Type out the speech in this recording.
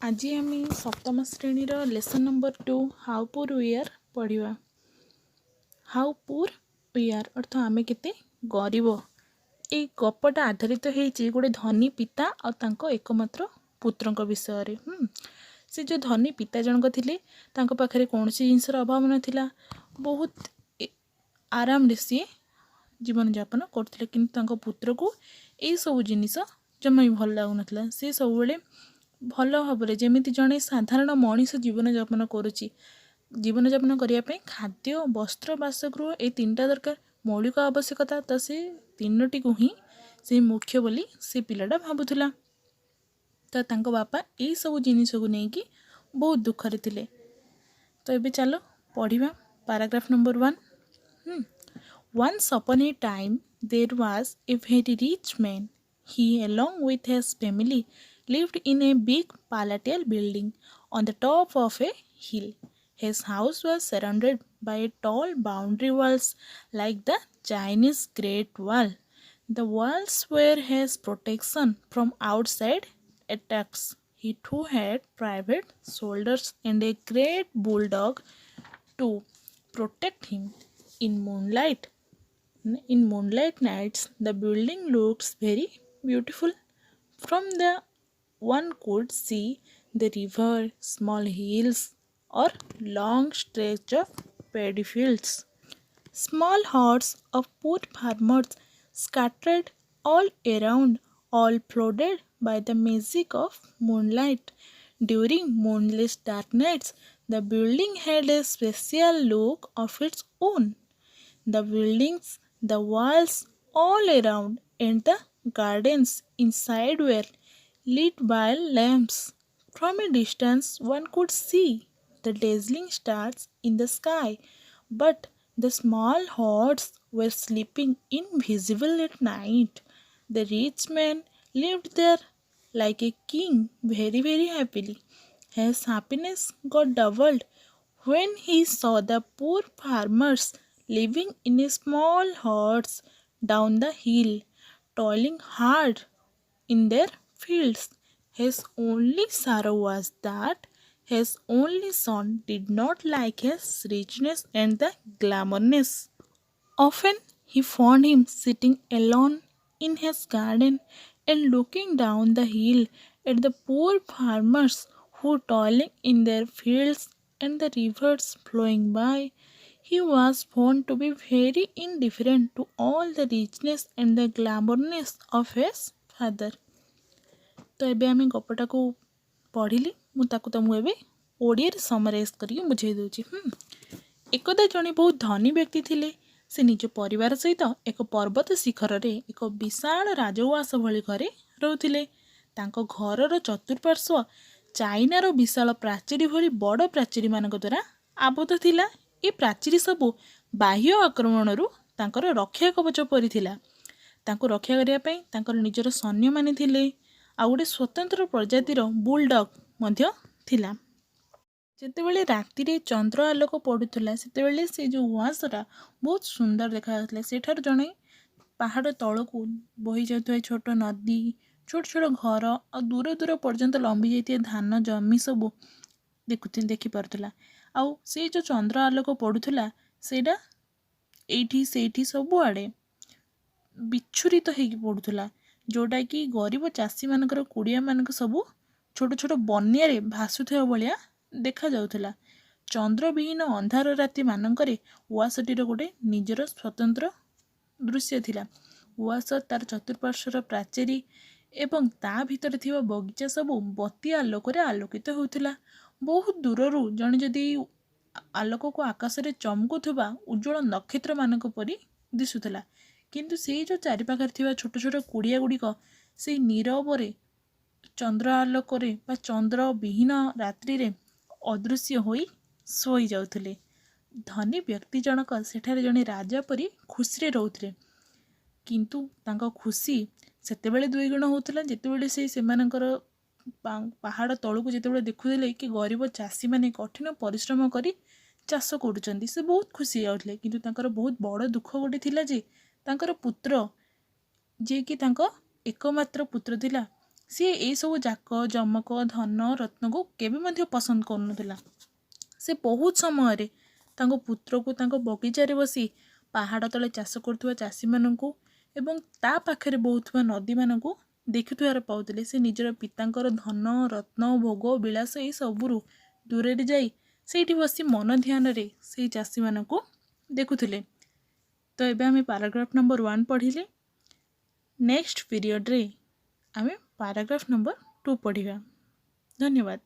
आज आम सप्तम श्रेणीर लेसन नंबर 2 हाउ पुर वी आर पढ़ा। हाउ पुर वी आर अर्थ आम केते गरीब। ये गपटा आधारित होती गोटे धनी पिता और तांको एकमात्र पुत्र विषय। से जो धनी पिता जनक थे पाखे कौन जिनसर अभाव नाला, बहुत आराम सी जीवन यापन करते, किंतु पुत्र को यही सब जिनिस जमा भी भल लगुन। से सब भल भाव जमी जड़े साधारण मनीष जीवन यापन करुच्ची। जीवन यापन करने खाद्य वस्त्र बासगृह ये तीनटा दरकार मौलिक आवश्यकता, तो से तीनोटी को ही से मुख्य बोली से पिलाटा भावुला। तो तांको बापा यही सब जिनिस को लेकिन बहुत दुखरे थे। तो ये चलो पढ़ा paragraph number 1। Once upon a time there was a very rich man. He along with his family lived in a big palatial building on the top of a hill. His house was surrounded by tall boundary walls like the Chinese Great Wall. The walls were his protection from outside attacks. He too had private soldiers and a great bulldog to protect him. In moonlight, in moonlight nights, the building looks very beautiful. From the one could see the river, small hills, or long stretch of paddy fields. Small huts of poor farmers scattered all around, all flooded by the magic of moonlight. During moonless dark nights, the building had a special look of its own. The buildings, the walls all around, and the gardens inside were lit by lamps. From a distance, one could see the dazzling stars in the sky, but the small huts were sleeping invisible at night. The rich man lived there like a king, very, very happily. His happiness got doubled when he saw the poor farmers living in a small huts down the hill, toiling hard in their fields. His only sorrow was that his only son did not like his richness and the glamourness. Often he found him sitting alone in his garden and looking down the hill at the poor farmers who toiling in their fields and the rivers flowing by. He was found to be very indifferent to all the richness and the glamourness of his father. तो एबे आम गपटा को पढ़िली मुझे तुमको Odia summarise करके बुझे दूची। एकदा जड़े बहुत धनी व्यक्ति थिले। से निज परिवार सहित एक पर्वत शिखर रे एक विशाल राजउआस भली घरे रोथिले। तांको घरर चतुर्पार्श्व चाइनार विशाल प्राचीरी भली बड़ प्राचीरी मानक द्वारा आबद्ध थिला। ए प्राचीरी सबू बाह्य आक्रमणरू तांकर रक्षा कवच परी थिला। तांको रक्षा करिया पई तांकर निजर सैन्य माने थिले। आ गोटे स्वतंत्र प्रजातिर बुलडॉग मध्य थिला। जेतेबेले राति रे चंद्र आलोक पड़ुला सेतेबेले से जो उआसटा बहुत सुंदर देखा। सेठार जड़े पहाड़ तलू बही जाता छोट नदी, छोट छोट घर और दूर दूर पर्यंत लंबी जाती धान जमी सब देखिपारा। आउ से जो चंद्र आलोक पड़ुला सेटा एठी सेठी सबुआड़े विच्छुरित होगी पड़ुला, जोटा कि गरीब चाषी मानकर कुड़िया मानक सबू छोट छोट बन्यारे भासुवा भाया देखा जाउथला। चंद्र विहीन अंधार राति मानकरे उआसटीर गोटे निजर स्वतंत्र दृश्य थिला। उआस तार चतुर्पार्श्वर प्राचीरी एवं ता भितर थिबा बगीचा सबू बत्ती आलोकरे आलोकित होउथला। बहुत दूररू जणे जदि आलोक को आकाश रे चमकुथबा उज्जवल नक्षत्र मानक परी दिसुथला, किंतु से जो चारिपाखरे थिबा छोट छोट कुड़िया गुड़िक से नीरवरे चंद्र आलोकरे बा चंद्र विहीन रात्रि रे अदृश्य होई सोई जाउथले। धनी व्यक्ति जनक सेठारे जणे राजा परी खुशी रे रहउथले, किंतु तांको खुशी सेतेबेले दुईगुण होउथला जेतेबेले से मानकर पहाड़ तलू जेतेबेले देखुथिले कि गरीब चाषी माने कठिन परिश्रम करी चाष करुचंदी। से बहुत खुशी जाउथले, किंतु तांकर बहुत बड़ दुख गोटे थिला जे तांकर पुत्र जे कि तांको एकमात्र पुत्र थिला सी यही सब जाक जमक धन रत्न को केबे मध्य पसंद करुनथिला। से बहुत समय तांको पुत्र को तांको बगीचारे बसी पहाड़ तले चाष करुवा चाषी मानू एवं ता पाखरे बहुतवा नदी मानू देखुवार पाउथिले। से निजर पितांकर धन रत्न भोग विलास ये सबुरु दूर जाई सेठी बसी मन ध्यान रे से चाषी मानू देखुथिले। तो एबे आमे पैराग्राफ नंबर 1 पढ़िले। नेक्स्ट पीरियड रे आमे पैराग्राफ नंबर 2 पढ़िबा। धन्यवाद।